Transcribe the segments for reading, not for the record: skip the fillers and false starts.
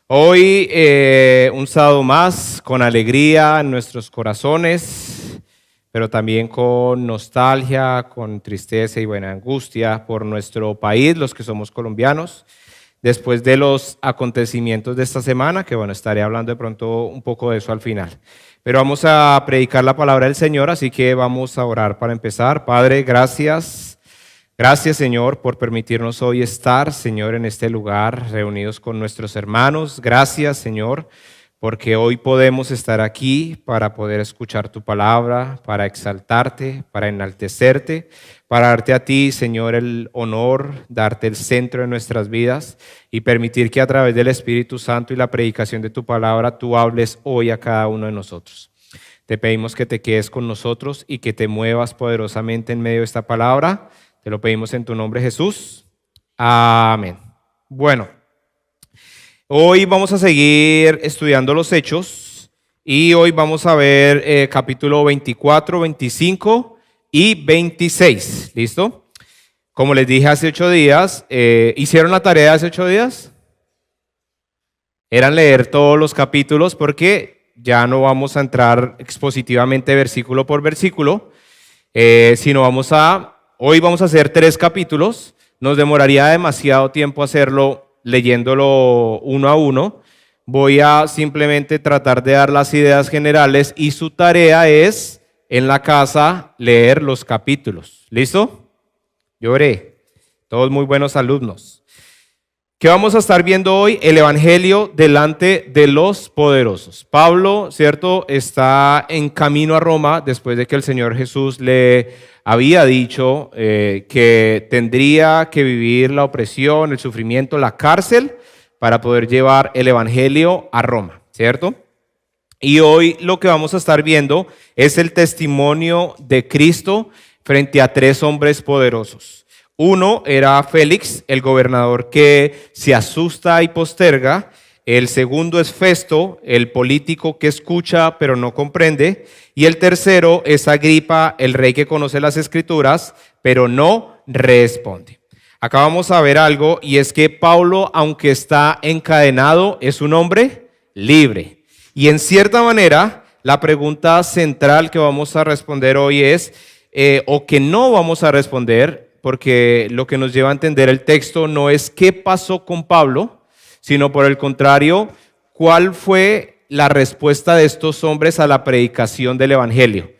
Hoy un sábado más con alegría en nuestros corazones, pero también con nostalgia, con tristeza y buena angustia por nuestro país, los que somos colombianos, después de los acontecimientos de esta semana, que bueno, estaré hablando de pronto un poco de eso al final. Pero vamos a predicar la palabra del Señor, así que vamos a orar para empezar. Padre, gracias. Gracias, Señor, por permitirnos hoy estar, Señor, en este lugar, reunidos con nuestros hermanos. Gracias, Señor, porque hoy podemos estar aquí para poder escuchar tu palabra, para exaltarte, para enaltecerte, para darte a ti, Señor, el honor, darte el centro de nuestras vidas y permitir que a través del Espíritu Santo y la predicación de tu palabra tú hables hoy a cada uno de nosotros. Te pedimos que te quedes con nosotros y que te muevas poderosamente en medio de esta palabra. Te lo pedimos en tu nombre, Jesús. Amén. Bueno, hoy vamos a seguir estudiando los Hechos y hoy vamos a ver capítulo 24, 25 y 26. ¿Listo? Como les dije hace 8 días, ¿hicieron la tarea hace 8 días? Eran leer todos los capítulos porque ya no vamos a entrar expositivamente versículo por versículo, sino hoy vamos a hacer 3 capítulos. Nos demoraría demasiado tiempo hacerlo leyéndolo uno a uno. Voy a simplemente tratar de dar las ideas generales y su tarea es en la casa leer los capítulos. ¿Listo? Yo veré. Todos muy buenos alumnos. ¿Qué vamos a estar viendo hoy? El Evangelio delante de los poderosos. Pablo, ¿cierto?, está en camino a Roma después de que el Señor Jesús le había dicho que tendría que vivir la opresión, el sufrimiento, la cárcel para poder llevar el Evangelio a Roma, ¿cierto? Y hoy lo que vamos a estar viendo es el testimonio de Cristo frente a 3 hombres poderosos. Uno era Félix, el gobernador que se asusta y posterga. El segundo es Festo, el político que escucha pero no comprende. Y el tercero es Agripa, el rey que conoce las Escrituras pero no responde. Acá vamos a ver algo, y es que Pablo, aunque está encadenado, es un hombre libre. Y en cierta manera, la pregunta central que vamos a responder hoy es, o que no vamos a responder, porque lo que nos lleva a entender el texto no es qué pasó con Pablo, sino por el contrario, cuál fue la respuesta de estos hombres a la predicación del Evangelio.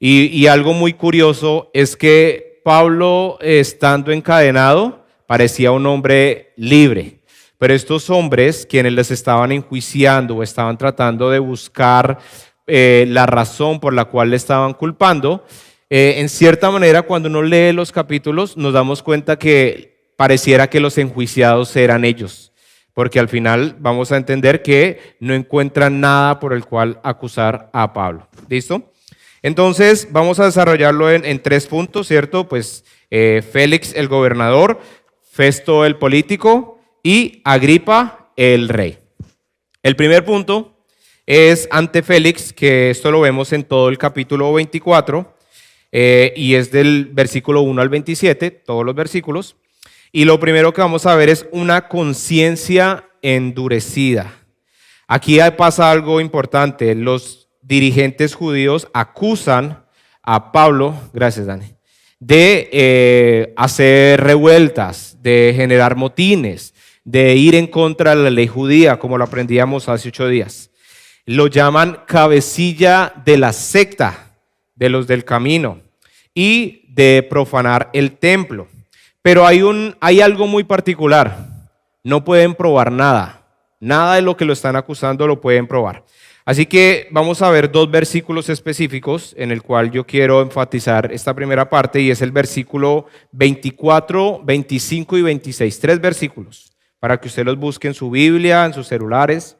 Y algo muy curioso es que Pablo, estando encadenado, parecía un hombre libre, pero estos hombres, quienes les estaban enjuiciando o estaban tratando de buscar la razón por la cual le estaban culpando, en cierta manera, cuando uno lee los capítulos, nos damos cuenta que pareciera que los enjuiciados eran ellos, porque al final vamos a entender que no encuentran nada por el cual acusar a Pablo. ¿Listo? Entonces, vamos a desarrollarlo en 3 puntos, ¿cierto? Pues Félix, el gobernador, Festo, el político, y Agripa, el rey. El primer punto es ante Félix, que esto lo vemos en todo el capítulo 24, y es del versículo 1 al 27, todos los versículos. Y lo primero que vamos a ver es una conciencia endurecida. Aquí pasa algo importante. Los dirigentes judíos acusan a Pablo, gracias Dani, de hacer revueltas, de generar motines, de ir en contra de la ley judía, como lo aprendíamos hace 8 días. Lo llaman cabecilla de la secta de los del camino y de profanar el templo. Pero hay algo muy particular. No pueden probar nada. Nada de lo que lo están acusando lo pueden probar. Así que vamos a ver 2 versículos específicos en el cual yo quiero enfatizar esta primera parte, y es el versículo 24, 25 y 26. 3 versículos para que usted los busque en su Biblia, en sus celulares.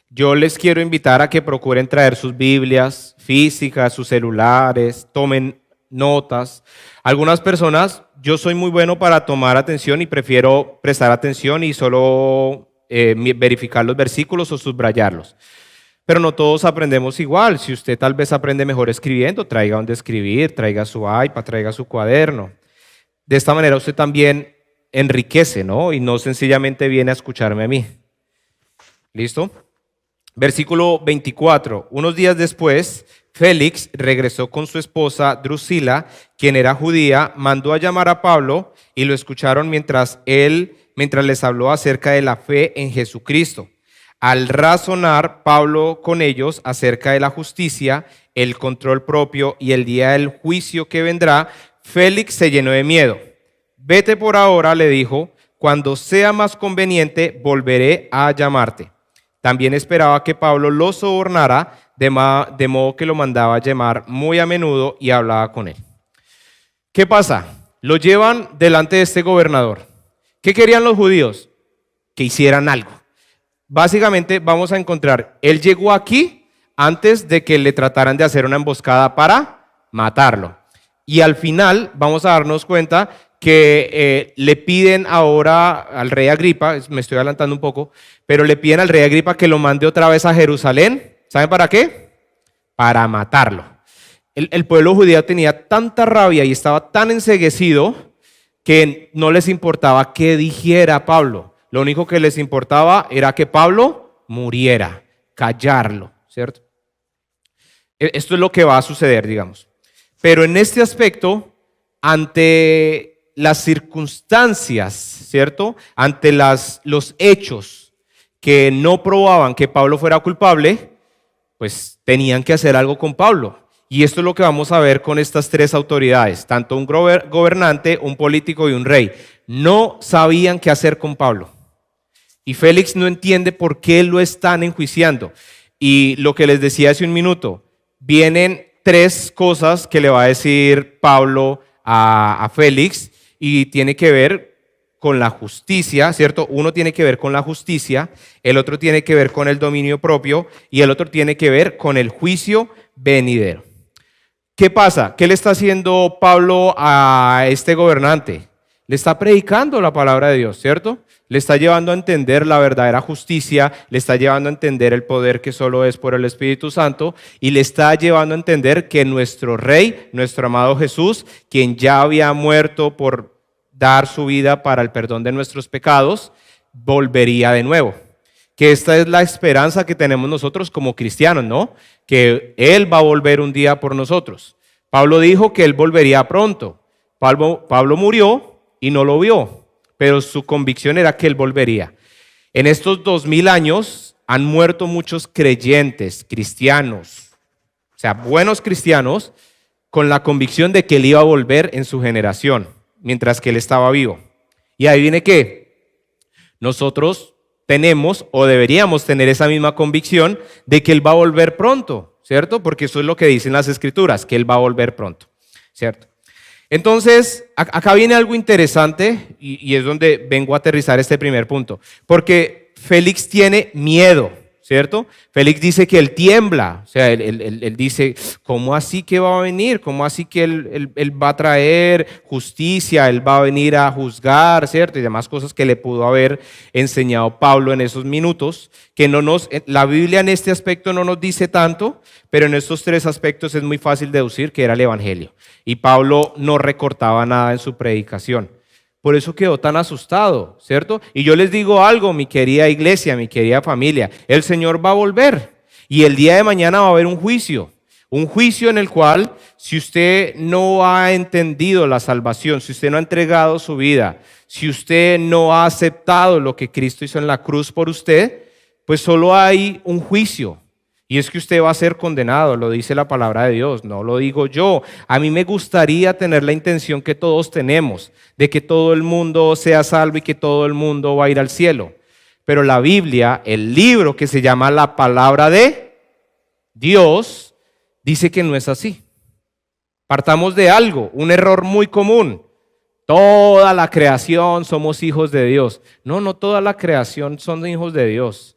Yo les quiero invitar a que procuren traer sus Biblias físicas, sus celulares, tomen notas. Algunas personas, yo soy muy bueno para tomar atención y prefiero prestar atención y solo verificar los versículos o subrayarlos. Pero no todos aprendemos igual. Si usted tal vez aprende mejor escribiendo, traiga donde escribir, traiga su iPad, traiga su cuaderno. De esta manera usted también enriquece, ¿no? Y no sencillamente viene a escucharme a mí. ¿Listo? Versículo 24. Unos días después, Félix regresó con su esposa Drusila, quien era judía, mandó a llamar a Pablo y lo escucharon mientras les habló acerca de la fe en Jesucristo. Al razonar Pablo con ellos acerca de la justicia, el control propio y el día del juicio que vendrá, Félix se llenó de miedo. Vete por ahora, le dijo, cuando sea más conveniente volveré a llamarte. También esperaba que Pablo lo sobornara, de modo que lo mandaba a llamar muy a menudo y hablaba con él. ¿Qué pasa? Lo llevan delante de este gobernador. ¿Qué querían los judíos? Que hicieran algo. Básicamente vamos a encontrar, él llegó aquí antes de que le trataran de hacer una emboscada para matarlo. Y al final vamos a darnos cuenta que le piden ahora al rey Agripa, me estoy adelantando un poco, pero le piden al rey Agripa que lo mande otra vez a Jerusalén. ¿Saben para qué? Para matarlo. El pueblo judío tenía tanta rabia y estaba tan enceguecido que no les importaba qué dijera Pablo. Lo único que les importaba era que Pablo muriera, callarlo, ¿cierto? Esto es lo que va a suceder, digamos. Pero en este aspecto, ante las circunstancias, ¿cierto? Ante los hechos que no probaban que Pablo fuera culpable, pues tenían que hacer algo con Pablo. Y esto es lo que vamos a ver con estas tres autoridades, tanto un gobernante, un político y un rey. No sabían qué hacer con Pablo. Y Félix no entiende por qué lo están enjuiciando. Y lo que les decía hace un minuto, vienen tres cosas que le va a decir Pablo a Félix y tiene que ver con la justicia, ¿cierto? Uno tiene que ver con la justicia, el otro tiene que ver con el dominio propio y el otro tiene que ver con el juicio venidero. ¿Qué pasa? ¿Qué le está haciendo Pablo a este gobernante? Le está predicando la palabra de Dios, ¿cierto? Le está llevando a entender la verdadera justicia, le está llevando a entender el poder que solo es por el Espíritu Santo y le está llevando a entender que nuestro Rey, nuestro amado Jesús, quien ya había muerto por dar su vida para el perdón de nuestros pecados, volvería de nuevo. Que esta es la esperanza que tenemos nosotros como cristianos, ¿no? Que Él va a volver un día por nosotros. Pablo dijo que Él volvería pronto. Pablo murió y no lo vio, pero su convicción era que Él volvería. En estos 2000 años han muerto muchos creyentes, cristianos, o sea, buenos cristianos, con la convicción de que Él iba a volver en su generación, mientras que Él estaba vivo. Y ahí viene que nosotros tenemos o deberíamos tener esa misma convicción de que Él va a volver pronto, ¿cierto? Porque eso es lo que dicen las Escrituras, que Él va a volver pronto, ¿cierto? Entonces, acá viene algo interesante y es donde vengo a aterrizar este primer punto, porque Félix tiene miedo, ¿cierto? Félix dice que él tiembla, o sea, él dice, ¿cómo así que va a venir? ¿Cómo así que él va a traer justicia? Él va a venir a juzgar, ¿cierto? Y demás cosas que le pudo haber enseñado Pablo en esos minutos, que la Biblia en este aspecto no nos dice tanto, pero en estos tres aspectos es muy fácil deducir que era el Evangelio. Y Pablo no recortaba nada en su predicación. Por eso quedó tan asustado, ¿cierto? Y yo les digo algo, mi querida iglesia, mi querida familia, el Señor va a volver y el día de mañana va a haber un juicio en el cual si usted no ha entendido la salvación, si usted no ha entregado su vida, si usted no ha aceptado lo que Cristo hizo en la cruz por usted, pues solo hay un juicio. Y es que usted va a ser condenado, lo dice la palabra de Dios, no lo digo yo. A mí me gustaría tener la intención que todos tenemos, de que todo el mundo sea salvo y que todo el mundo va a ir al cielo. Pero la Biblia, el libro que se llama la palabra de Dios, dice que no es así. Partamos de algo, un error muy común. Toda la creación somos hijos de Dios. No toda la creación son hijos de Dios.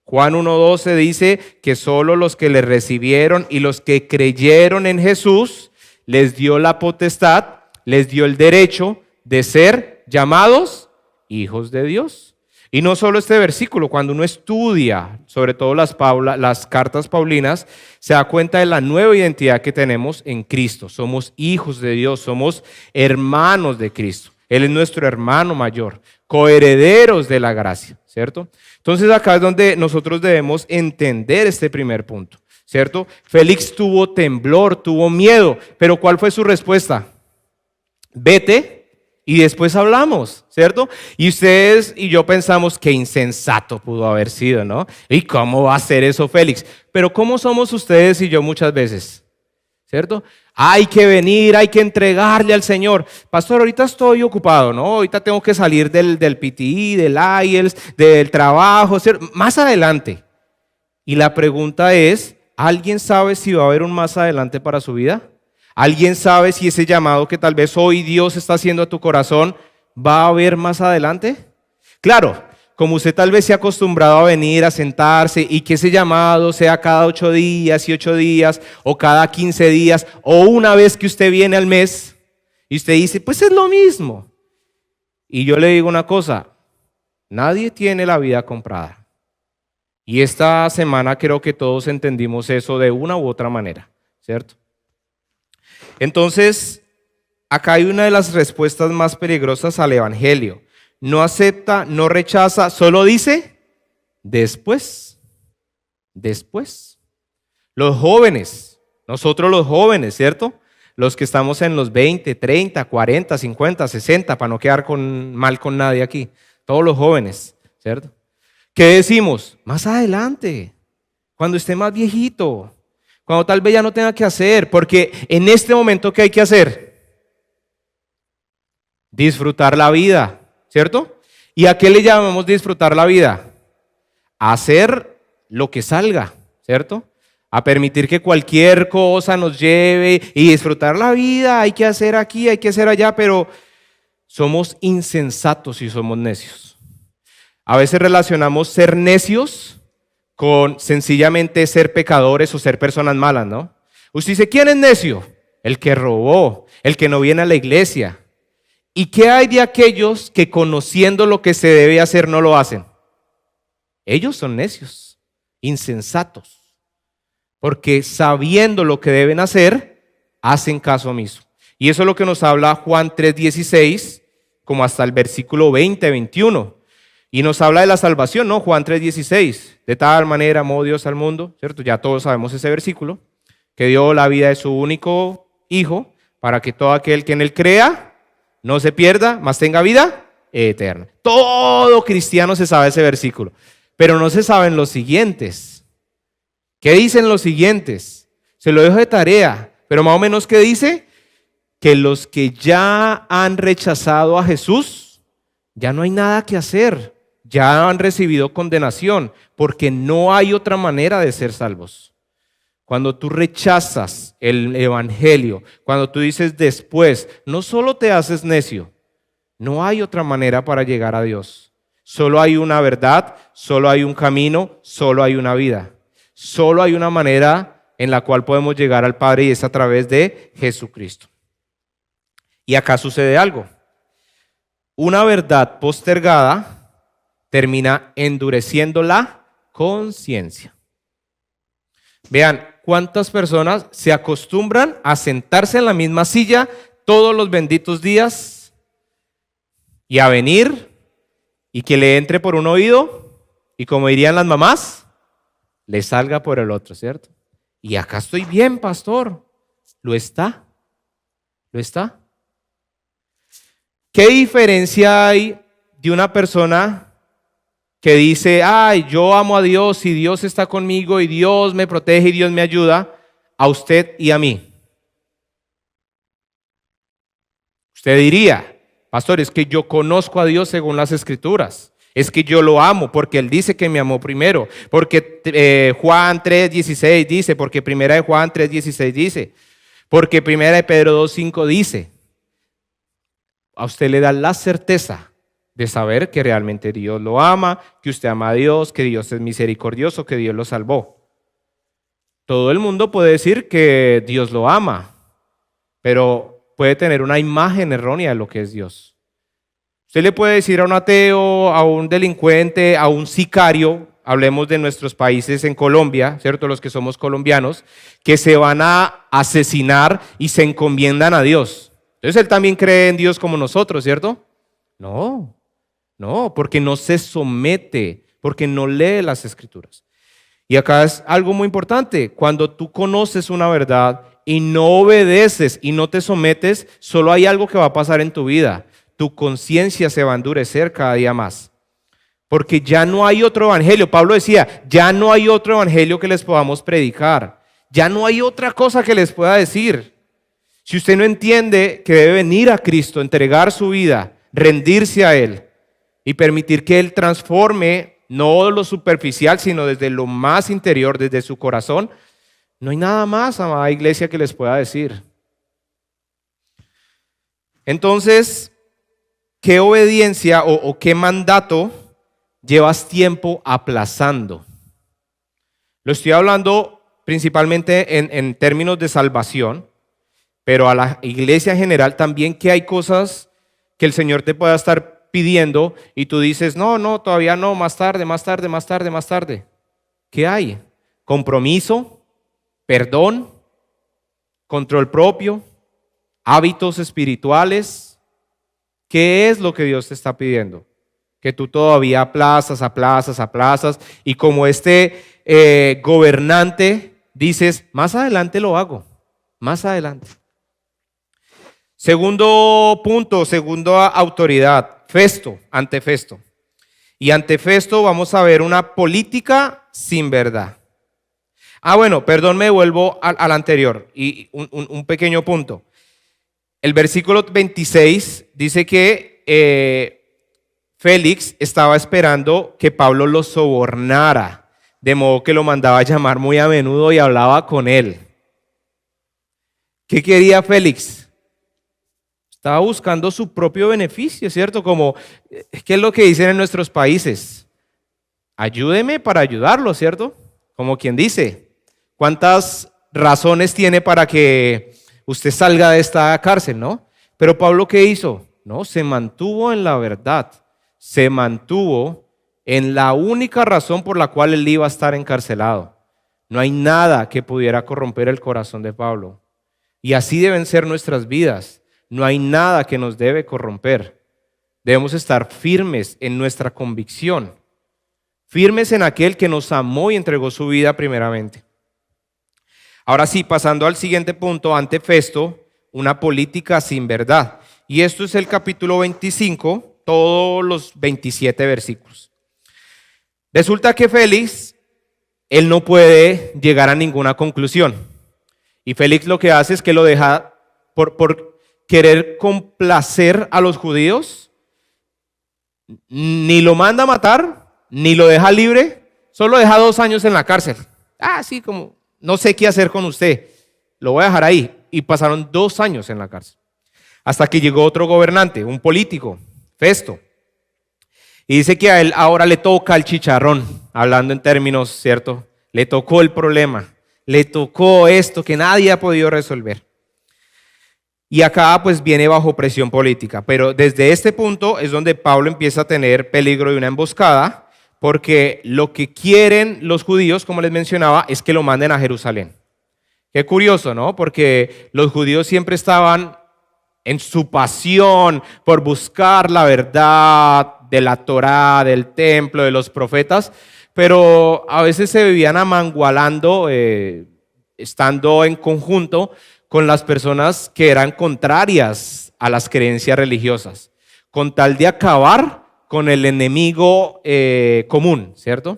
Juan 1:12 dice que solo los que le recibieron y los que creyeron en Jesús les dio la potestad, les dio el derecho de ser llamados hijos de Dios. Y no solo este versículo, cuando uno estudia, sobre todo las cartas paulinas, se da cuenta de la nueva identidad que tenemos en Cristo. Somos hijos de Dios, somos hermanos de Cristo. Él es nuestro hermano mayor, coherederos de la gracia, ¿cierto? Entonces acá es donde nosotros debemos entender este primer punto, ¿cierto? Félix tuvo temblor, tuvo miedo, pero ¿cuál fue su respuesta? Vete y después hablamos, ¿cierto? Y ustedes y yo pensamos que insensato pudo haber sido, ¿no? ¿Y cómo va a ser eso Félix? Pero ¿cómo somos ustedes y yo muchas veces? ¿Cierto? Hay que venir, hay que entregarle al Señor. Pastor, ahorita estoy ocupado, ¿no? Ahorita tengo que salir del PTI, del IELTS, del trabajo, ¿cierto? Más adelante. Y la pregunta es, ¿alguien sabe si va a haber un más adelante para su vida? ¿Alguien sabe si ese llamado que tal vez hoy Dios está haciendo a tu corazón va a haber más adelante? Claro, como usted tal vez se ha acostumbrado a venir, a sentarse y que ese llamado sea cada 8 días y 8 días o cada 15 días o una vez que usted viene al mes y usted dice, pues es lo mismo. Y yo le digo una cosa, nadie tiene la vida comprada. Y esta semana creo que todos entendimos eso de una u otra manera, ¿cierto? Entonces, acá hay una de las respuestas más peligrosas al evangelio. No acepta, no rechaza, solo dice después. Después. Los jóvenes, nosotros los jóvenes, ¿cierto? Los que estamos en los 20, 30, 40, 50, 60, para no quedar mal con nadie aquí. Todos los jóvenes, ¿cierto? ¿Qué decimos? Más adelante, cuando esté más viejito, cuando tal vez ya no tenga que hacer, porque en este momento, ¿qué hay que hacer? Disfrutar la vida, ¿cierto? ¿Y a qué le llamamos disfrutar la vida? A hacer lo que salga, ¿cierto? A permitir que cualquier cosa nos lleve y disfrutar la vida, hay que hacer aquí, hay que hacer allá, pero somos insensatos y somos necios. A veces relacionamos ser necios con sencillamente ser pecadores o ser personas malas, ¿no? Usted dice, ¿quién es necio? El que robó, el que no viene a la iglesia. ¿Y qué hay de aquellos que conociendo lo que se debe hacer no lo hacen? Ellos son necios, insensatos, porque sabiendo lo que deben hacer, hacen caso omiso. Y eso es lo que nos habla Juan 3:16, como hasta el versículo 20, 21. Y nos habla de la salvación, ¿no? Juan 3:16. De tal manera amó Dios al mundo, ¿cierto? Ya todos sabemos ese versículo, que dio la vida de su único Hijo, para que todo aquel que en él crea no se pierda, mas tenga vida eterna. Todo cristiano se sabe ese versículo, pero no se saben los siguientes. ¿Qué dicen los siguientes? Se lo dejo de tarea, pero más o menos ¿qué dice? Que los que ya han rechazado a Jesús, ya no hay nada que hacer. Ya han recibido condenación, porque no hay otra manera de ser salvos. Cuando tú rechazas el evangelio, cuando tú dices después, no solo te haces necio, no hay otra manera para llegar a Dios. Solo hay una verdad, solo hay un camino, solo hay una vida. Solo hay una manera en la cual podemos llegar al Padre y es a través de Jesucristo. Y acá sucede algo. Una verdad postergada termina endureciendo la conciencia. Vean, ¿cuántas personas se acostumbran a sentarse en la misma silla todos los benditos días y a venir y que le entre por un oído y como dirían las mamás, le salga por el otro, ¿cierto? Y acá estoy bien, pastor. ¿Lo está? ¿Lo está? ¿Qué diferencia hay de una persona que dice, ay, yo amo a Dios y Dios está conmigo y Dios me protege y Dios me ayuda, a usted y a mí? Usted diría, pastor, es que yo conozco a Dios según las Escrituras, es que yo lo amo porque Él dice que me amó primero, porque Juan 3:16 dice, porque primera de Juan 3:16 dice, porque primera de Pedro 2:5 dice. A usted le da la certeza de saber que realmente Dios lo ama, que usted ama a Dios, que Dios es misericordioso, que Dios lo salvó. Todo el mundo puede decir que Dios lo ama, pero puede tener una imagen errónea de lo que es Dios. Usted le puede decir a un ateo, a un delincuente, a un sicario, hablemos de nuestros países en Colombia, ¿cierto? Los que somos colombianos, que se van a asesinar y se encomiendan a Dios. Entonces él también cree en Dios como nosotros, ¿cierto? No, porque no se somete, Porque no lee las Escrituras. Y acá es algo muy importante. Cuando tú conoces una verdad y no obedeces y no te sometes, solo hay algo que va a pasar en tu vida. Tu conciencia se va a endurecer cada día más. Porque ya no hay otro evangelio. Pablo decía, ya no hay otro evangelio que les podamos predicar. Ya no hay otra cosa que les pueda decir. Si usted no entiende que debe venir a Cristo, entregar su vida, rendirse a Él y permitir que Él transforme no lo superficial, sino desde lo más interior, desde su corazón, no hay nada más, amada iglesia, que les pueda decir. Entonces, ¿qué obediencia o qué mandato llevas tiempo aplazando? Lo estoy hablando principalmente en términos de salvación, pero a la iglesia en general también, que hay cosas que el Señor te pueda estar pidiendo y tú dices, no, todavía no, más tarde. ¿Qué hay? Compromiso, perdón, control propio, hábitos espirituales. ¿Qué es lo que Dios te está pidiendo? Que tú todavía aplazas y como gobernante dices, más adelante lo hago, más adelante. Segundo punto, segunda autoridad, Festo, ante Festo. Y ante Festo vamos a ver una política sin verdad. Bueno, perdón, me vuelvo al anterior y un pequeño punto. El versículo 26 dice que Félix estaba esperando que Pablo lo sobornara, de modo que lo mandaba a llamar muy a menudo y hablaba con él. ¿Qué quería Félix? Estaba buscando su propio beneficio, ¿cierto? ¿Qué es lo que dicen en nuestros países? Ayúdeme para ayudarlo, ¿cierto? Como quien dice, ¿cuántas razones tiene para que usted salga de esta cárcel, no? Pero Pablo, ¿qué hizo? No, se mantuvo en la verdad, se mantuvo en la única razón por la cual él iba a estar encarcelado. No hay nada que pudiera corromper el corazón de Pablo. Y así deben ser nuestras vidas. No hay nada que nos debe corromper. Debemos estar firmes en nuestra convicción, firmes en aquel que nos amó y entregó su vida primeramente. Ahora sí, pasando al siguiente punto, ante Festo, una política sin verdad. Y esto es el capítulo 25, todos los 27 versículos. Resulta que Félix, él no puede llegar a ninguna conclusión. Y Félix lo que hace es que lo deja por querer complacer a los judíos, ni lo manda a matar, ni lo deja libre, solo deja 2 años en la cárcel. Sí, como no sé qué hacer con usted, lo voy a dejar ahí. Y pasaron 2 años en la cárcel, hasta que llegó otro gobernante, un político, Festo, y dice que a él ahora le toca el chicharrón, hablando en términos, ¿cierto? Le tocó el problema, le tocó esto que nadie ha podido resolver. Y acá pues viene bajo presión política, pero desde este punto es donde Pablo empieza a tener peligro de una emboscada, porque lo que quieren los judíos, como les mencionaba, es que lo manden a Jerusalén. Qué curioso, ¿no? Porque los judíos siempre estaban en su pasión por buscar la verdad de la Torá, del templo, de los profetas, pero a veces se vivían amangualando, estando en conjunto con las personas que eran contrarias a las creencias religiosas, con tal de acabar con el enemigo común, ¿cierto?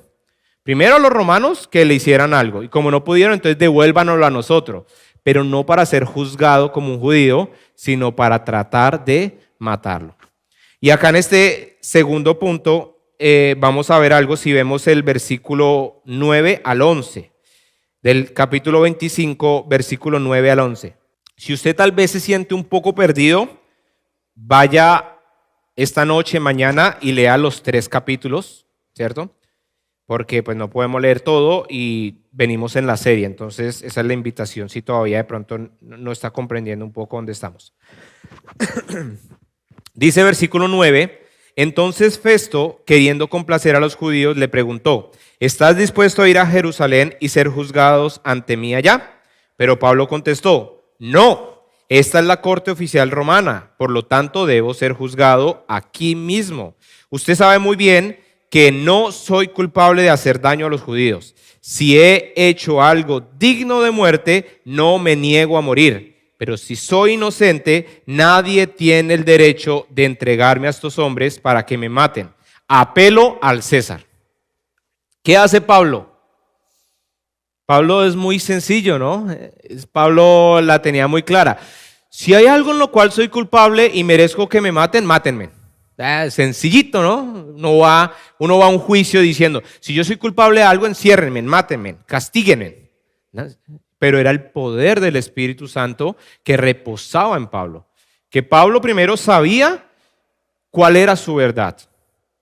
Primero los romanos que le hicieran algo, y como no pudieron, entonces devuélvanoslo a nosotros, pero no para ser juzgado como un judío, sino para tratar de matarlo. Y acá en este segundo punto vamos a ver algo si vemos el versículo 9 al 11. Del capítulo 25, versículo 9 al 11. Si usted tal vez se siente un poco perdido, vaya esta noche, mañana, y lea los 3 capítulos, ¿cierto? Porque pues no podemos leer todo y venimos en la serie, entonces esa es la invitación si todavía de pronto no está comprendiendo un poco dónde estamos. Dice versículo 9, entonces Festo, queriendo complacer a los judíos, le preguntó, ¿estás dispuesto a ir a Jerusalén y ser juzgados ante mí allá? Pero Pablo contestó, no, esta es la corte oficial romana, por lo tanto debo ser juzgado aquí mismo. Usted sabe muy bien que no soy culpable de hacer daño a los judíos. Si he hecho algo digno de muerte, no me niego a morir. Pero si soy inocente, nadie tiene el derecho de entregarme a estos hombres para que me maten. Apelo al César. ¿Qué hace Pablo? Pablo es muy sencillo, ¿no? Pablo la tenía muy clara. Si hay algo en lo cual soy culpable y merezco que me maten, mátenme. Sencillito, ¿no? Uno va a un juicio diciendo, si yo soy culpable de algo, enciérrenme, mátenme, castíguenme. ¿No? Pero era el poder del Espíritu Santo que reposaba en Pablo. Que Pablo primero sabía cuál era su verdad,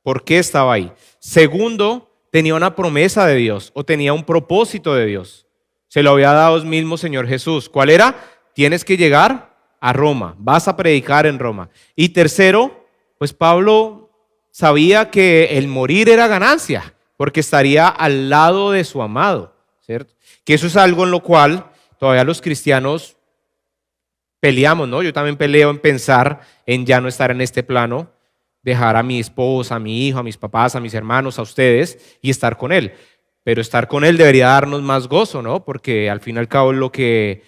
por qué estaba ahí. Segundo, tenía una promesa de Dios o tenía un propósito de Dios. Se lo había dado el mismo Señor Jesús. ¿Cuál era? Tienes que llegar a Roma, vas a predicar en Roma. Y tercero, pues Pablo sabía que el morir era ganancia, porque estaría al lado de su amado, ¿cierto? Que eso es algo en lo cual todavía los cristianos peleamos, ¿no? Yo también peleo en pensar en ya no estar en este plano, dejar a mi esposa, a mi hijo, a mis papás, a mis hermanos, a ustedes y estar con Él. Pero estar con Él debería darnos más gozo, ¿no? Porque al fin y al cabo es lo que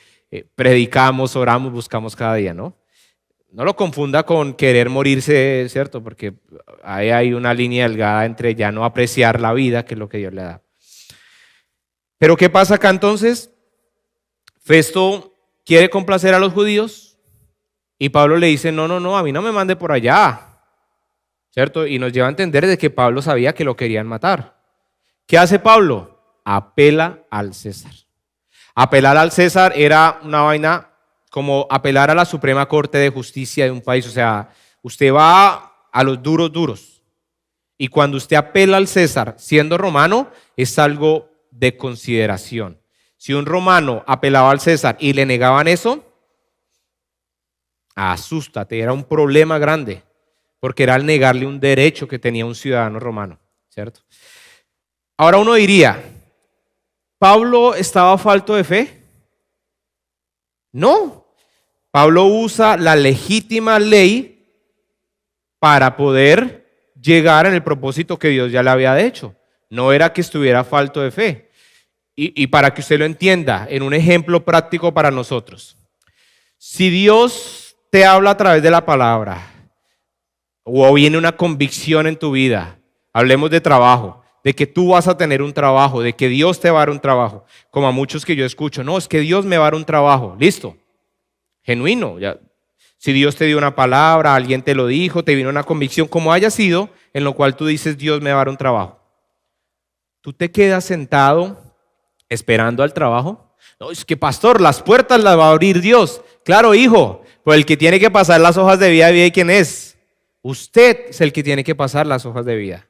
predicamos, oramos, buscamos cada día, ¿no? No lo confunda con querer morirse, ¿cierto? Porque ahí hay una línea delgada entre ya no apreciar la vida, que es lo que Dios le da. Pero ¿qué pasa acá entonces? Festo quiere complacer a los judíos y Pablo le dice, no, a mí no me mande por allá, ¿cierto? Y nos lleva a entender de que Pablo sabía que lo querían matar. ¿Qué hace Pablo? Apela al César. Apelar al César era una vaina como apelar a la Suprema Corte de Justicia de un país. O sea, usted va a los duros. Y cuando usted apela al César siendo romano, es algo de consideración. Si un romano apelaba al César y le negaban eso, asústate, era un problema grande, porque era al negarle un derecho que tenía un ciudadano romano, ¿cierto? Ahora uno diría, ¿Pablo estaba falto de fe? No. Pablo usa la legítima ley para poder llegar en el propósito que Dios ya le había hecho. No era que estuviera falto de fe. Y para que usted lo entienda, en un ejemplo práctico para nosotros. Si Dios te habla a través de la palabra, o viene una convicción en tu vida, hablemos de trabajo, de que tú vas a tener un trabajo, de que Dios te va a dar un trabajo, como a muchos que yo escucho, no, es que Dios me va a dar un trabajo, listo, genuino, ya. Si Dios te dio una palabra, alguien te lo dijo, te vino una convicción, como haya sido, en lo cual tú dices, Dios me va a dar un trabajo. Tú te quedas sentado esperando al trabajo. No, es que pastor, las puertas las va a abrir Dios. Claro, hijo, pues el que tiene que pasar las hojas de vida, ¿quién es? Usted es el que tiene que pasar las hojas de vida.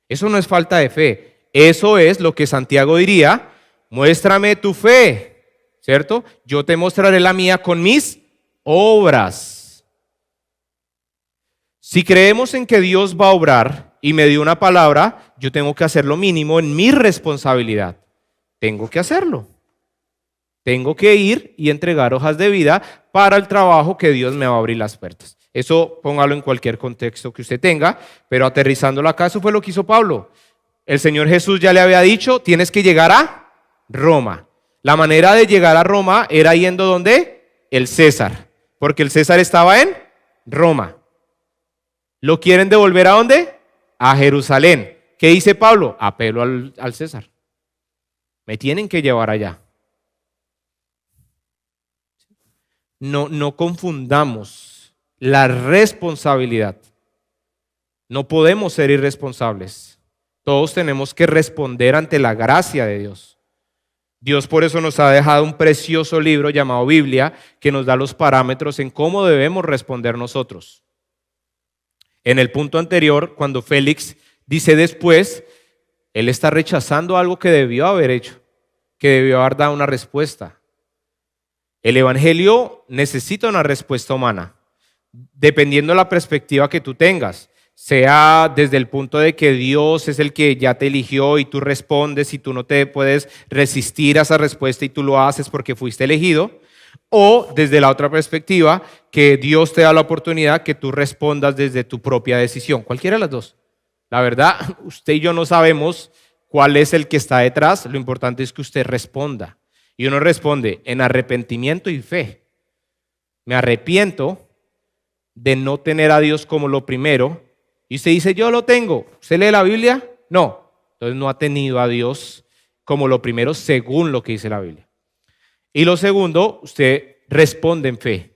Eso no es falta de fe. Eso es lo que Santiago diría, muéstrame tu fe, ¿cierto? Yo te mostraré la mía con mis obras. Si creemos en que Dios va a obrar y me dio una palabra, yo tengo que hacer lo mínimo en mi responsabilidad. Tengo que hacerlo. Tengo que ir y entregar hojas de vida para el trabajo que Dios me va a abrir las puertas. Eso póngalo en cualquier contexto que usted tenga, pero aterrizándolo acá, eso fue lo que hizo Pablo. El Señor Jesús ya le había dicho, tienes que llegar a Roma. La manera de llegar a Roma era yendo ¿dónde? El César, porque el César estaba en Roma. ¿Lo quieren devolver a dónde? A Jerusalén. ¿Qué dice Pablo? Apelo al César. Me tienen que llevar allá. No confundamos la responsabilidad. No podemos ser irresponsables. Todos tenemos que responder ante la gracia de Dios. Dios por eso nos ha dejado un precioso libro llamado Biblia que nos da los parámetros en cómo debemos responder nosotros. En el punto anterior, cuando Félix dice después, él está rechazando algo que debió haber hecho, que debió haber dado una respuesta. El evangelio necesita una respuesta humana, dependiendo de la perspectiva que tú tengas, sea desde el punto de que Dios es el que ya te eligió y tú respondes y tú no te puedes resistir a esa respuesta y tú lo haces porque fuiste elegido, o desde la otra perspectiva, que Dios te da la oportunidad que tú respondas desde tu propia decisión, cualquiera de las dos. La verdad, usted y yo no sabemos cuál es el que está detrás. Lo importante es que usted responda. Y uno responde en arrepentimiento y fe. Me arrepiento de no tener a Dios como lo primero. Y usted dice, yo lo tengo. ¿Usted lee la Biblia? No. Entonces no ha tenido a Dios como lo primero según lo que dice la Biblia. Y lo segundo, usted responde en fe.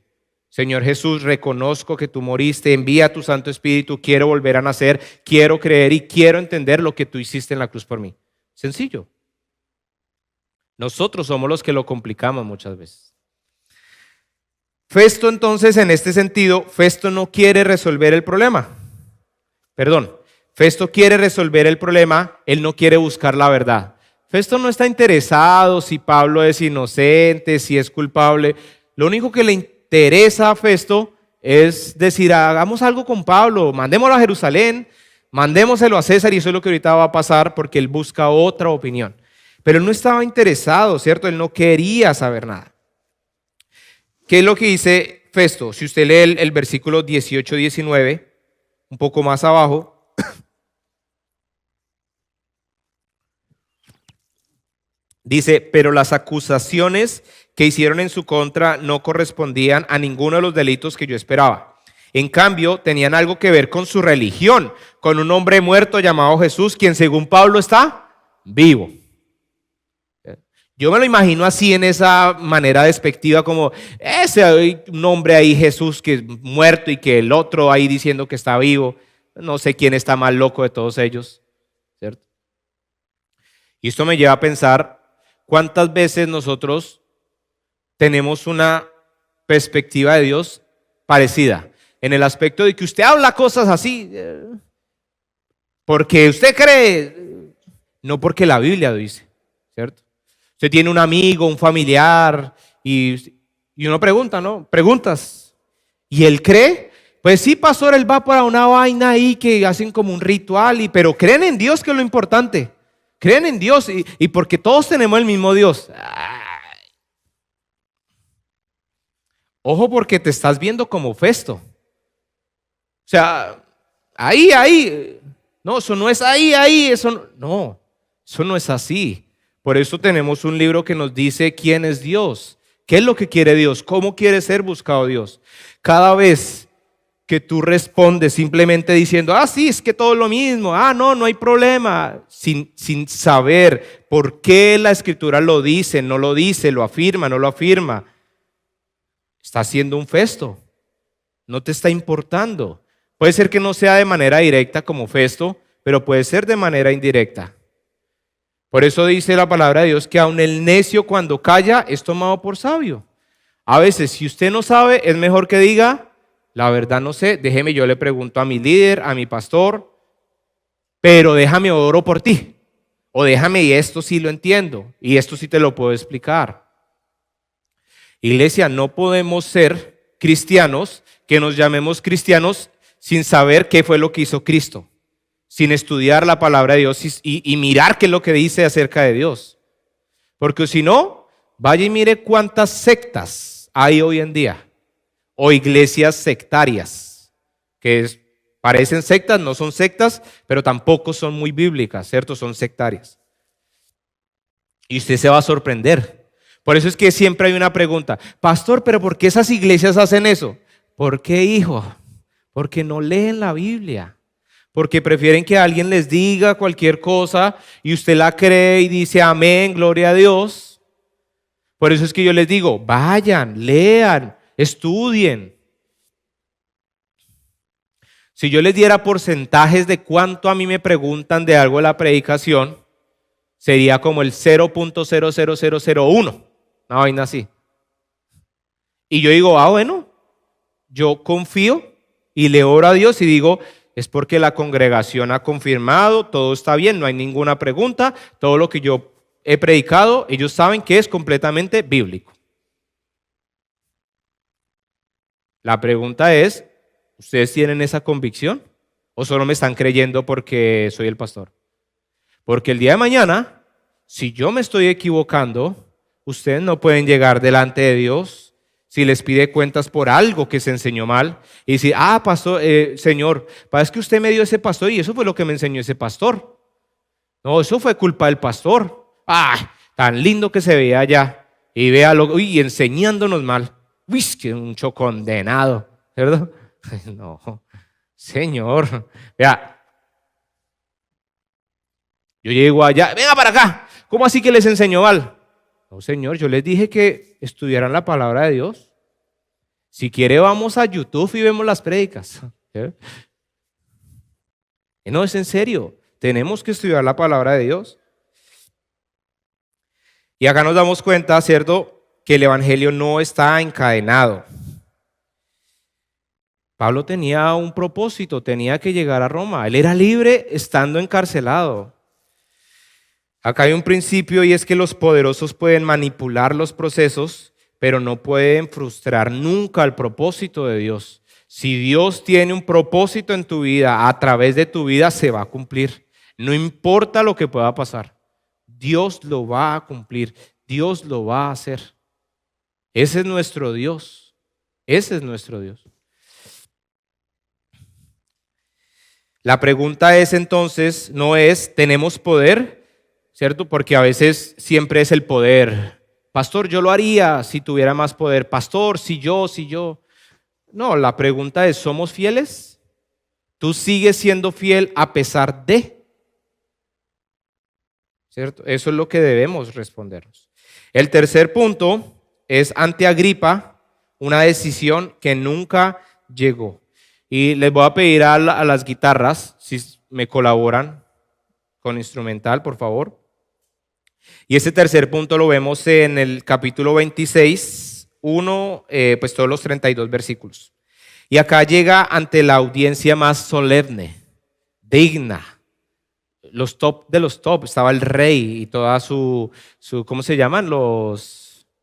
Señor Jesús, reconozco que tú moriste, envía tu Santo Espíritu, quiero volver a nacer, quiero creer y quiero entender lo que tú hiciste en la cruz por mí. Sencillo. Nosotros somos los que lo complicamos muchas veces. Festo entonces, en este sentido, Festo no quiere resolver el problema. Festo quiere resolver el problema, él no quiere buscar la verdad. Festo no está interesado si Pablo es inocente, si es culpable. Lo único que le interesa a Festo es decir, hagamos algo con Pablo, mandémoslo a Jerusalén, mandémoselo a César, y eso es lo que ahorita va a pasar porque él busca otra opinión. Pero él no estaba interesado, ¿cierto? Él no quería saber nada. ¿Qué es lo que dice Festo? Si usted lee el versículo 18-19, un poco más abajo, dice, pero las acusaciones que hicieron en su contra no correspondían a ninguno de los delitos que yo esperaba. En cambio, tenían algo que ver con su religión, con un hombre muerto llamado Jesús, quien según Pablo está vivo. Yo me lo imagino así, en esa manera despectiva, como ese nombre ahí, Jesús, que es muerto, y que el otro ahí diciendo que está vivo. No sé quién está más loco de todos ellos, ¿cierto? Y esto me lleva a pensar cuántas veces nosotros tenemos una perspectiva de Dios parecida, en el aspecto de que usted habla cosas así, porque usted cree, no porque la Biblia lo dice, ¿cierto? Usted tiene un amigo, un familiar, y uno pregunta, ¿no? Preguntas. ¿Y él cree? Pues sí, pastor, él va para una vaina ahí que hacen como un ritual, pero creen en Dios, que es lo importante. Creen en Dios, y porque todos tenemos el mismo Dios. Ay. Ojo, porque te estás viendo como Festo. O sea, ahí. No, eso no es ahí, eso no, eso no es así. Por eso tenemos un libro que nos dice quién es Dios, qué es lo que quiere Dios, cómo quiere ser buscado Dios. Cada vez que tú respondes simplemente diciendo, sí, es que todo es lo mismo, no hay problema, sin saber por qué la Escritura lo dice, no lo dice, lo afirma, no lo afirma, está haciendo un Festo, no te está importando. Puede ser que no sea de manera directa como Festo, pero puede ser de manera indirecta. Por eso dice la palabra de Dios que aun el necio cuando calla es tomado por sabio. A veces, si usted no sabe, es mejor que diga, la verdad no sé, déjeme, yo le pregunto a mi líder, a mi pastor, pero déjame oro por ti. O déjame, y esto sí lo entiendo, y esto sí te lo puedo explicar. Iglesia, no podemos ser cristianos, que nos llamemos cristianos sin saber qué fue lo que hizo Cristo, sin estudiar la palabra de Dios y mirar qué es lo que dice acerca de Dios. Porque si no, vaya y mire cuántas sectas hay hoy en día, o iglesias sectarias, que parecen sectas, no son sectas, pero tampoco son muy bíblicas, ¿cierto? Son sectarias. Y usted se va a sorprender. Por eso es que siempre hay una pregunta, pastor, ¿pero por qué esas iglesias hacen eso? ¿Por qué, hijo? Porque no leen la Biblia. Porque prefieren que alguien les diga cualquier cosa y usted la cree y dice amén, gloria a Dios. Por eso es que yo les digo, vayan, lean, estudien. Si yo les diera porcentajes de cuánto a mí me preguntan de algo de la predicación, sería como el 0.00001, una vaina así. Y yo digo, bueno, yo confío y le oro a Dios y digo, es porque la congregación ha confirmado, todo está bien, no hay ninguna pregunta, todo lo que yo he predicado, ellos saben que es completamente bíblico. La pregunta es, ¿ustedes tienen esa convicción? ¿O solo me están creyendo porque soy el pastor? Porque el día de mañana, si yo me estoy equivocando, ustedes no pueden llegar delante de Dios si les pide cuentas por algo que se enseñó mal, y decir, pastor, señor, es que usted me dio ese pastor y eso fue lo que me enseñó ese pastor. No, eso fue culpa del pastor. Tan lindo que se veía allá. Y véalo, enseñándonos mal. Uy, que mucho condenado, ¿verdad? No, señor. Vea, yo llego allá, venga para acá. ¿Cómo así que les enseñó mal? No, señor, yo les dije que estudiaran la palabra de Dios. Si quiere, vamos a YouTube y vemos las prédicas. No, es en serio. Tenemos que estudiar la palabra de Dios. Y acá nos damos cuenta, ¿cierto?, que el evangelio no está encadenado. Pablo tenía un propósito, tenía que llegar a Roma. Él era libre estando encarcelado. Acá hay un principio y es que los poderosos pueden manipular los procesos, pero no pueden frustrar nunca el propósito de Dios. Si Dios tiene un propósito en tu vida, a través de tu vida se va a cumplir. No importa lo que pueda pasar, Dios lo va a cumplir, Dios lo va a hacer. Ese es nuestro Dios, ese es nuestro Dios. La pregunta es entonces, no es, ¿tenemos poder? ¿Cierto? Porque a veces siempre es el poder. Pastor, yo lo haría si tuviera más poder. Pastor, si yo. No, la pregunta es, ¿somos fieles? ¿Tú sigues siendo fiel a pesar de? ¿Cierto? Eso es lo que debemos respondernos. El tercer punto es ante Agripa, una decisión que nunca llegó. Y les voy a pedir a las guitarras, si me colaboran con instrumental, por favor. Y ese tercer punto lo vemos en el capítulo 26, pues todos los 32 versículos. Y acá llega ante la audiencia más solemne, digna, los top de los top. Estaba el rey y toda su ¿cómo se llaman?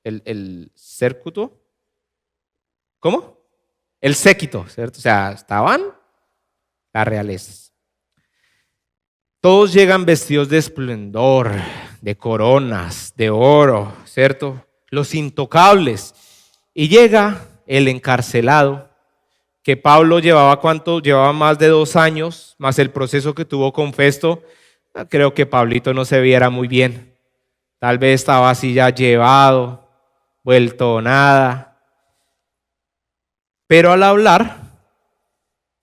El cércuto. ¿Cómo? El séquito, ¿cierto? O sea, estaban las realezas. Todos llegan vestidos de esplendor, de coronas, de oro, ¿cierto? Los intocables. Y llega el encarcelado, que Pablo llevaba, ¿cuánto? Llevaba más de 2 años, más el proceso que tuvo con Festo. Creo que Pablito no se viera muy bien. Tal vez estaba así ya llevado, vuelto nada. Pero al hablar,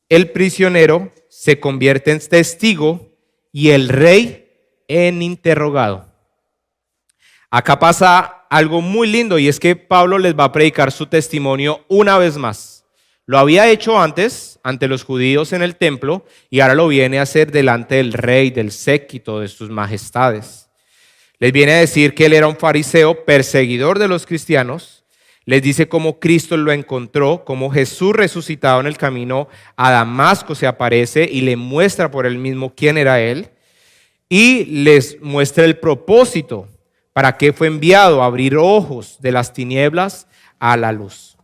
el prisionero se convierte en testigo y el rey en interrogado. Acá pasa algo muy lindo y es que Pablo les va a predicar su testimonio una vez más. Lo había hecho antes, ante los judíos en el templo, y ahora lo viene a hacer delante del rey, del séquito, de sus majestades. Les viene a decir que él era un fariseo, perseguidor de los cristianos. Les dice cómo Cristo lo encontró, cómo Jesús resucitado en el camino a Damasco se aparece y le muestra por él mismo quién era él. Y les muestra el propósito, para qué fue enviado, a abrir ojos de las tinieblas a la luz.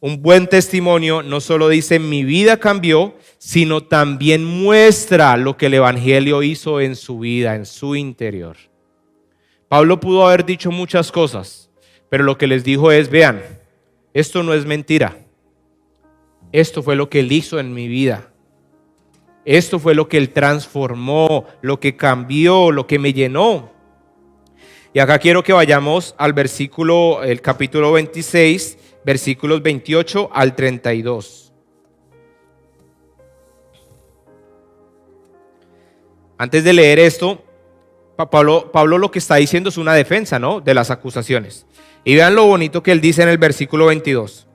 Un buen testimonio no solo dice mi vida cambió, sino también muestra lo que el evangelio hizo en su vida, en su interior. Pablo pudo haber dicho muchas cosas, pero lo que les dijo es, vean, esto no es mentira. Esto fue lo que él hizo en mi vida. Esto fue lo que él transformó, lo que cambió, lo que me llenó. Y acá quiero que vayamos al versículo, el capítulo 26, versículos 28 al 32. Antes de leer esto, Pablo lo que está diciendo es una defensa, ¿no?, de las acusaciones. Y vean lo bonito que él dice en el versículo 22.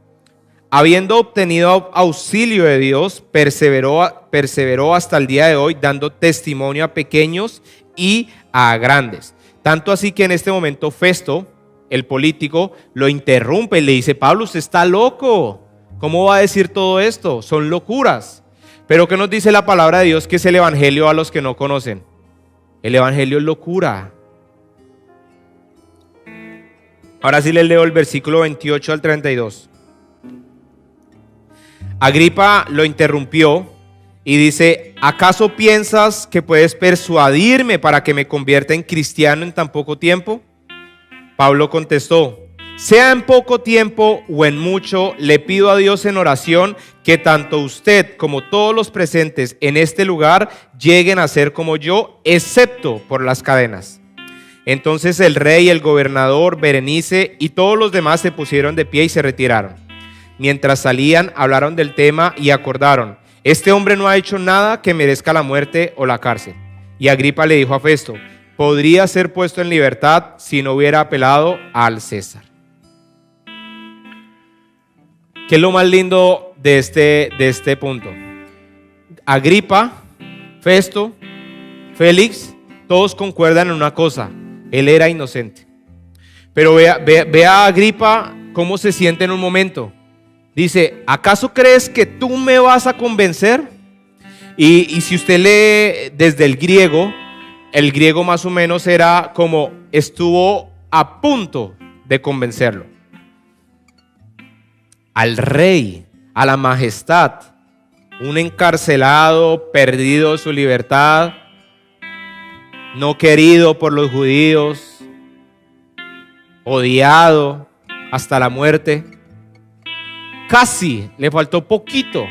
Habiendo obtenido auxilio de Dios, perseveró hasta el día de hoy, dando testimonio a pequeños y a grandes. Tanto así que en este momento Festo, el político, lo interrumpe y le dice, Pablo, usted está loco. ¿Cómo va a decir todo esto? Son locuras. Pero ¿qué nos dice la palabra de Dios que es el evangelio a los que no conocen? El evangelio es locura. Ahora sí les leo el versículo 28 al 32. Agripa lo interrumpió y dice, ¿acaso piensas que puedes persuadirme para que me convierta en cristiano en tan poco tiempo? Pablo contestó, sea en poco tiempo o en mucho, le pido a Dios en oración que tanto usted como todos los presentes en este lugar lleguen a ser como yo, excepto por las cadenas. Entonces el rey, el gobernador, Berenice y todos los demás se pusieron de pie y se retiraron. Mientras salían, hablaron del tema y acordaron: este hombre no ha hecho nada que merezca la muerte o la cárcel. Y Agripa le dijo a Festo: podría ser puesto en libertad si no hubiera apelado al César. ¿Qué es lo más lindo de este punto? Agripa, Festo, Félix, todos concuerdan en una cosa: él era inocente. Pero vea a Agripa cómo se siente en un momento. Dice: ¿acaso crees que tú me vas a convencer? Y si usted lee desde el griego más o menos era como estuvo a punto de convencerlo. Al rey, a la majestad, un encarcelado, perdido de su libertad, no querido por los judíos, odiado hasta la muerte. Casi le faltó poquito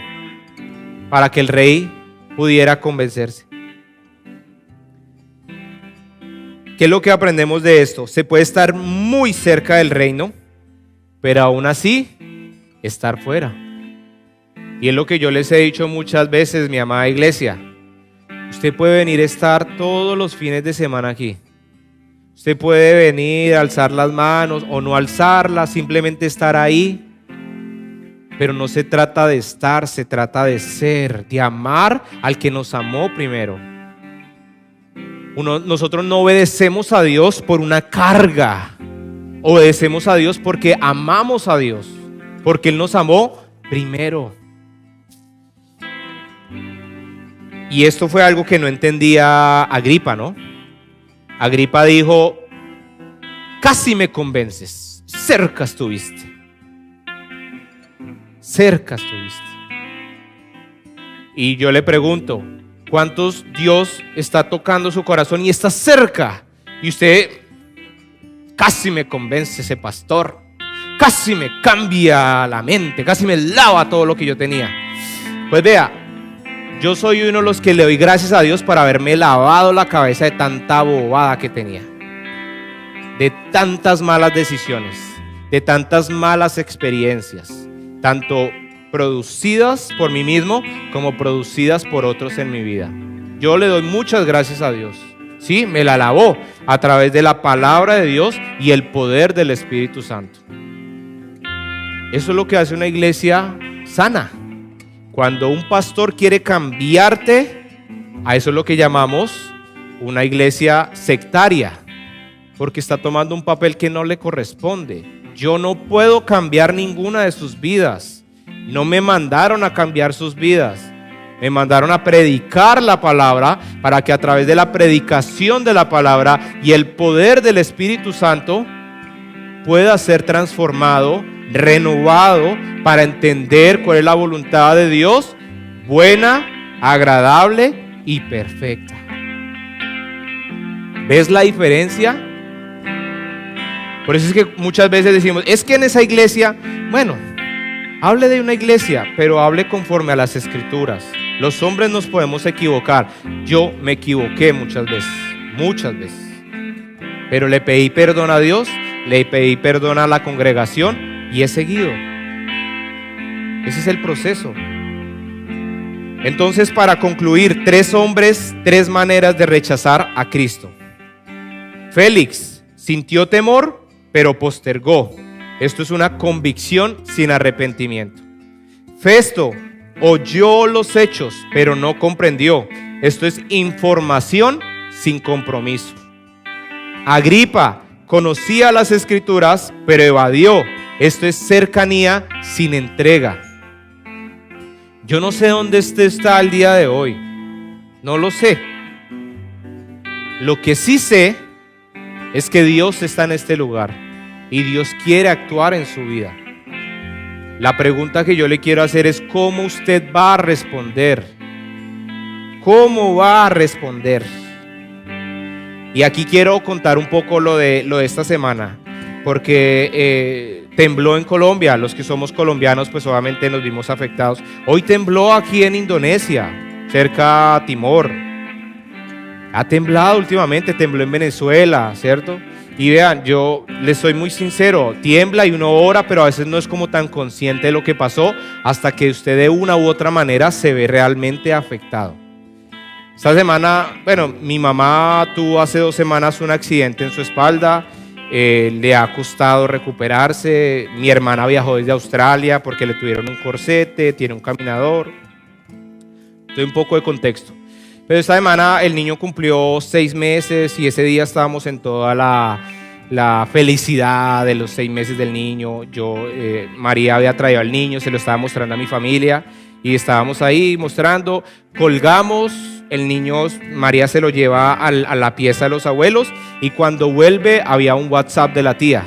para que el rey pudiera convencerse. ¿Qué es lo que aprendemos de esto? Se puede estar muy cerca del reino, pero aún así estar fuera. Y es lo que yo les he dicho muchas veces, mi amada iglesia. Usted puede venir a estar todos los fines de semana aquí. Usted puede venir a alzar las manos o no alzarlas, simplemente estar ahí. Pero no se trata de estar, se trata de ser, de amar al que nos amó primero. Nosotros no obedecemos a Dios por una carga. Obedecemos a Dios porque amamos a Dios, porque Él nos amó primero. Y esto fue algo que no entendía Agripa, ¿no? Agripa dijo: casi me convences, cerca estuviste. Cerca estuviste. Y yo le pregunto: ¿cuántos Dios está tocando su corazón y está cerca? Y usted: casi me convence ese pastor, casi me cambia la mente, casi me lava todo lo que yo tenía. Pues vea, yo soy uno de los que le doy gracias a Dios por haberme lavado la cabeza de tanta bobada que tenía, de tantas malas decisiones, de tantas malas experiencias, tanto producidas por mí mismo como producidas por otros en mi vida. Yo le doy muchas gracias a Dios. Sí, me la lavó a través de la palabra de Dios y el poder del Espíritu Santo. Eso es lo que hace una iglesia sana. Cuando un pastor quiere cambiarte, a eso es lo que llamamos una iglesia sectaria, porque está tomando un papel que no le corresponde. Yo no puedo cambiar ninguna de sus vidas. No me mandaron a cambiar sus vidas. Me mandaron a predicar la palabra para que a través de la predicación de la palabra y el poder del Espíritu Santo pueda ser transformado, renovado, para entender cuál es la voluntad de Dios, buena, agradable y perfecta. ¿Ves la diferencia? Por eso es que muchas veces decimos: es que en esa iglesia, bueno, hable de una iglesia, pero hable conforme a las Escrituras. Los hombres nos podemos equivocar. Yo me equivoqué muchas veces. Pero le pedí perdón a Dios, le pedí perdón a la congregación y he seguido. Ese es el proceso. Entonces, para concluir, 3 hombres, 3 maneras de rechazar a Cristo. Félix sintió temor, pero postergó. Esto es una convicción sin arrepentimiento. Festo oyó los hechos, pero no comprendió. Esto es información sin compromiso. Agripa conocía las Escrituras, pero evadió. Esto es cercanía sin entrega. Yo no sé dónde usted está el día de hoy. No lo sé. Lo que sí sé es que Dios está en este lugar y Dios quiere actuar en su vida. La pregunta que yo le quiero hacer es: ¿cómo usted va a responder? ¿Cómo va a responder? Y aquí quiero contar un poco lo de esta semana. porque tembló en Colombia. Los que somos colombianos pues obviamente nos vimos afectados. Hoy tembló aquí en Indonesia, cerca a Timor. Ha temblado últimamente, tembló en Venezuela, ¿cierto? Y vean, yo les soy muy sincero, tiembla y uno ora, pero a veces no es como tan consciente de lo que pasó hasta que usted de una u otra manera se ve realmente afectado. Esta semana, bueno, mi mamá tuvo hace 2 semanas un accidente en su espalda, le ha costado recuperarse. Mi hermana viajó desde Australia porque le tuvieron un corsete, tiene un caminador. Doy un poco de contexto. Pero esta semana el niño cumplió 6 meses y ese día estábamos en toda la felicidad de los 6 meses del niño. María había traído al niño, se lo estaba mostrando a mi familia y estábamos ahí mostrando, colgamos, el niño, María se lo lleva a la pieza de los abuelos y cuando vuelve había un WhatsApp de la tía.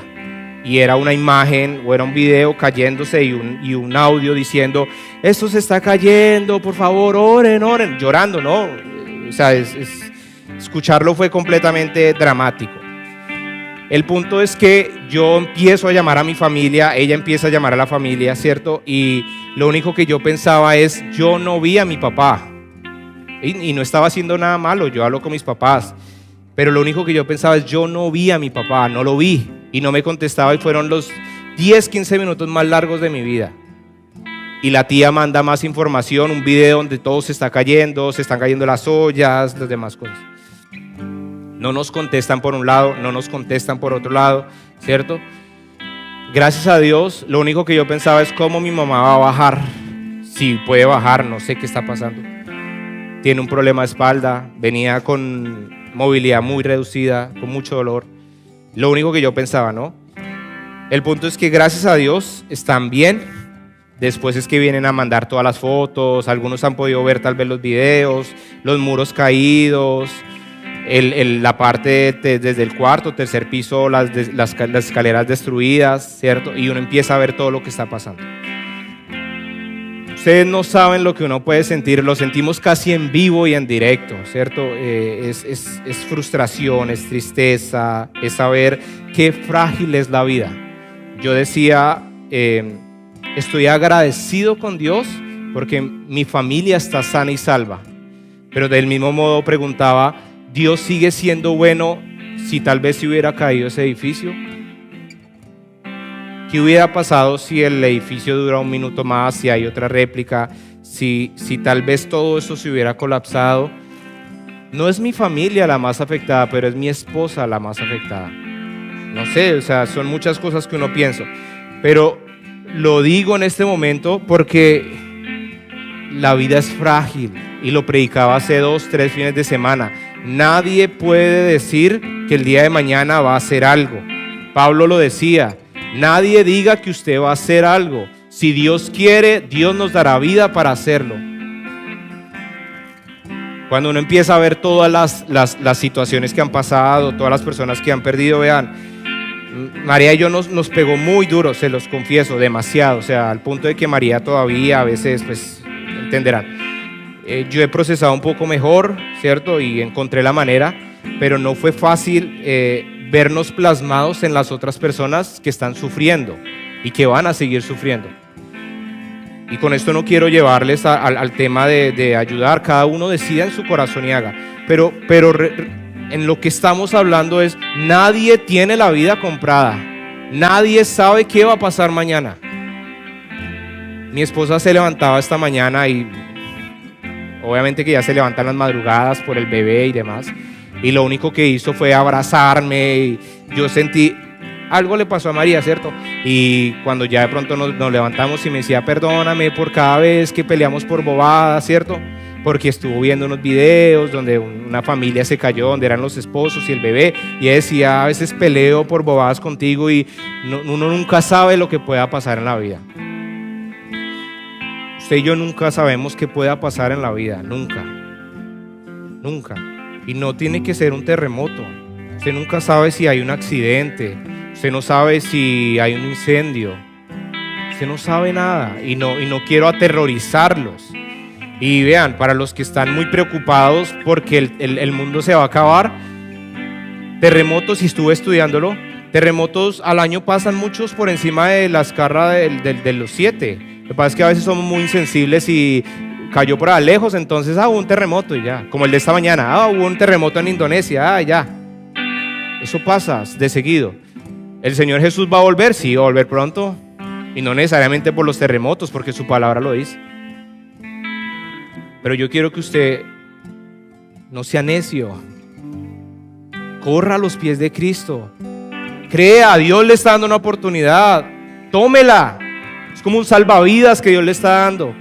Y era una imagen o era un video cayéndose y un audio diciendo, esto se está cayendo, por favor, oren, oren, llorando, ¿no? O sea, escucharlo fue completamente dramático. El punto es que yo empiezo a llamar a mi familia, ella empieza a llamar a la familia, ¿cierto? Y lo único que yo pensaba es, yo no vi a mi papá. Y no estaba haciendo nada malo, yo hablo con mis papás. Pero lo único que yo pensaba es, yo no vi a mi papá, no lo vi. Y no me contestaba y fueron los 10, 15 minutos más largos de mi vida. Y la tía manda más información, un video donde todo se está cayendo, se están cayendo las ollas, las demás cosas. No nos contestan por un lado, no nos contestan por otro lado, ¿cierto? Gracias a Dios, lo único que yo pensaba es cómo mi mamá va a bajar. Si puede bajar, no sé qué está pasando. Tiene un problema de espalda, venía con movilidad muy reducida, con mucho dolor. Lo único que yo pensaba, ¿no? El punto es que gracias a Dios están bien. Después es que vienen a mandar todas las fotos, algunos han podido ver tal vez los videos, los muros caídos, la parte desde el cuarto, tercer piso, las escaleras destruidas, ¿cierto? Y uno empieza a ver todo lo que está pasando. Ustedes no saben lo que uno puede sentir, lo sentimos casi en vivo y en directo, ¿cierto? Es frustración, es tristeza, es saber qué frágil es la vida. Yo decía, estoy agradecido con Dios porque mi familia está sana y salva, pero del mismo modo preguntaba, ¿Dios sigue siendo bueno si tal vez se hubiera caído ese edificio? ¿Qué hubiera pasado si el edificio dura 1 minuto más, si hay otra réplica, si tal vez todo eso se hubiera colapsado? No es mi familia la más afectada, pero es mi esposa la más afectada. No sé, o sea, son muchas cosas que uno piensa, pero lo digo en este momento porque la vida es frágil y lo predicaba hace 2, 3 fines de semana. Nadie puede decir que el día de mañana va a hacer algo. Pablo lo decía. Nadie diga que usted va a hacer algo. Si Dios quiere, Dios nos dará vida para hacerlo. Cuando uno empieza a ver todas las situaciones que han pasado, todas las personas que han perdido, vean, María y yo nos pegó muy duro, se los confieso, demasiado. O sea, al punto de que María todavía a veces, pues, entenderán. Yo he procesado un poco mejor, ¿cierto? Y encontré la manera, pero no fue fácil vernos plasmados en las otras personas que están sufriendo y que van a seguir sufriendo. Y con esto no quiero llevarles al tema de ayudar, cada uno decida en su corazón y haga, pero en lo que estamos hablando es, nadie tiene la vida comprada, nadie sabe qué va a pasar mañana. Mi esposa se levantaba esta mañana y obviamente que ya se levantan las madrugadas por el bebé y demás, y lo único que hizo fue abrazarme y yo sentí, algo le pasó a María, ¿cierto? Y cuando ya de pronto nos levantamos y me decía, perdóname por cada vez que peleamos por bobadas, ¿cierto? Porque estuvo viendo unos videos donde una familia se cayó, donde eran los esposos y el bebé, y ella decía, a veces peleo por bobadas contigo y uno nunca sabe lo que pueda pasar en la vida. Usted y yo nunca sabemos qué pueda pasar en la vida, nunca. Y no tiene que ser un terremoto. Usted nunca sabe si hay un accidente, usted no sabe si hay un incendio, usted no sabe nada y no quiero aterrorizarlos. Y vean, para los que están muy preocupados porque el mundo se va a acabar, terremotos, si estuve estudiándolo, Terremotos al año pasan muchos por encima de la escala de los 7. Lo que pasa es que a veces somos muy insensibles y cayó por allá lejos, entonces hubo un terremoto y ya. Como el de esta mañana, hubo un terremoto en Indonesia, ya. Eso pasa de seguido. ¿El Señor Jesús va a volver? Sí, va a volver pronto. Y no necesariamente por los terremotos, porque su palabra lo dice. Pero yo quiero que usted no sea necio. Corra a los pies de Cristo. Crea, Dios le está dando una oportunidad. Tómela. Es como un salvavidas que Dios le está dando.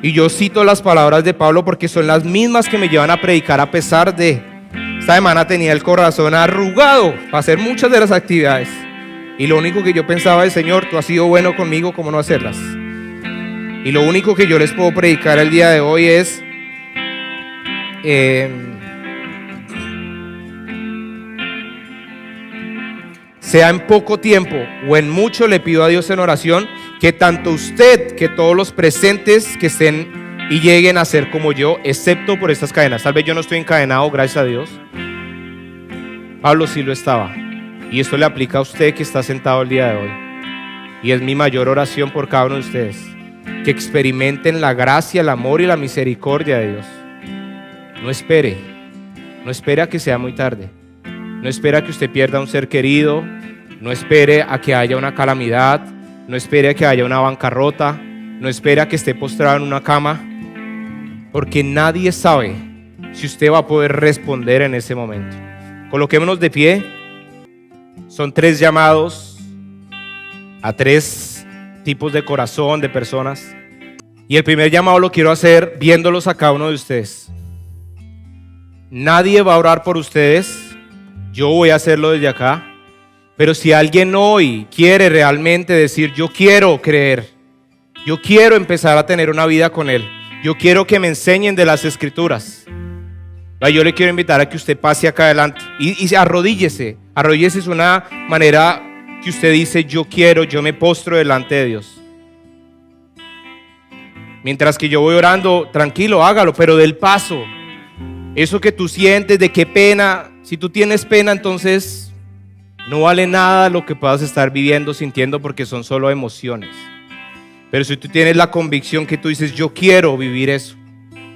Y yo cito las palabras de Pablo porque son las mismas que me llevan a predicar a pesar de. Esta semana tenía el corazón arrugado para hacer muchas de las actividades. Y lo único que yo pensaba es: Señor, tú has sido bueno conmigo, ¿cómo no hacerlas? Y lo único que yo les puedo predicar el día de hoy es sea en poco tiempo o en mucho, le pido a Dios en oración que tanto usted, que todos los presentes que estén y lleguen a ser como yo, excepto por estas cadenas. Tal vez yo no estoy encadenado, gracias a Dios. Pablo sí lo estaba. Y esto le aplica a usted que está sentado el día de hoy. Y es mi mayor oración por cada uno de ustedes, que experimenten la gracia, el amor y la misericordia de Dios. No espere a que sea muy tarde. No espere a que usted pierda un ser querido. No espere a que haya una calamidad. No espere a que haya una bancarrota. No espere a que esté postrado en una cama, porque nadie sabe si usted va a poder responder en ese momento. Coloquémonos de pie. Son 3 llamados a 3 tipos de corazón, de personas. Y el primer llamado lo quiero hacer viéndolos a cada uno de ustedes. Nadie va a orar por ustedes. Yo voy a hacerlo desde acá. Pero si alguien hoy quiere realmente decir: yo quiero creer, yo quiero empezar a tener una vida con Él, yo quiero que me enseñen de las Escrituras, yo le quiero invitar a que usted pase acá adelante y arrodíllese. Arrodíllese es una manera que usted dice: yo quiero, yo me postro delante de Dios. Mientras que yo voy orando, tranquilo, hágalo, pero del paso. Eso que tú sientes de qué pena, si tú tienes pena, entonces no vale nada lo que puedas estar viviendo, sintiendo, porque son solo emociones. Pero si tú tienes la convicción que tú dices: yo quiero vivir eso,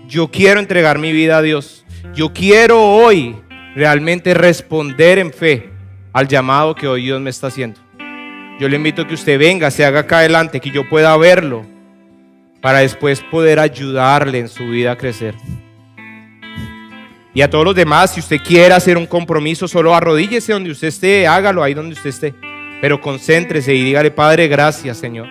yo quiero entregar mi vida a Dios, yo quiero hoy realmente responder en fe al llamado que hoy Dios me está haciendo, yo le invito a que usted venga, se haga acá adelante, que yo pueda verlo, para después poder ayudarle en su vida a crecer. Y a todos los demás, si usted quiere hacer un compromiso, solo arrodíllese donde usted esté, hágalo ahí donde usted esté, pero concéntrese y dígale: Padre, gracias, Señor.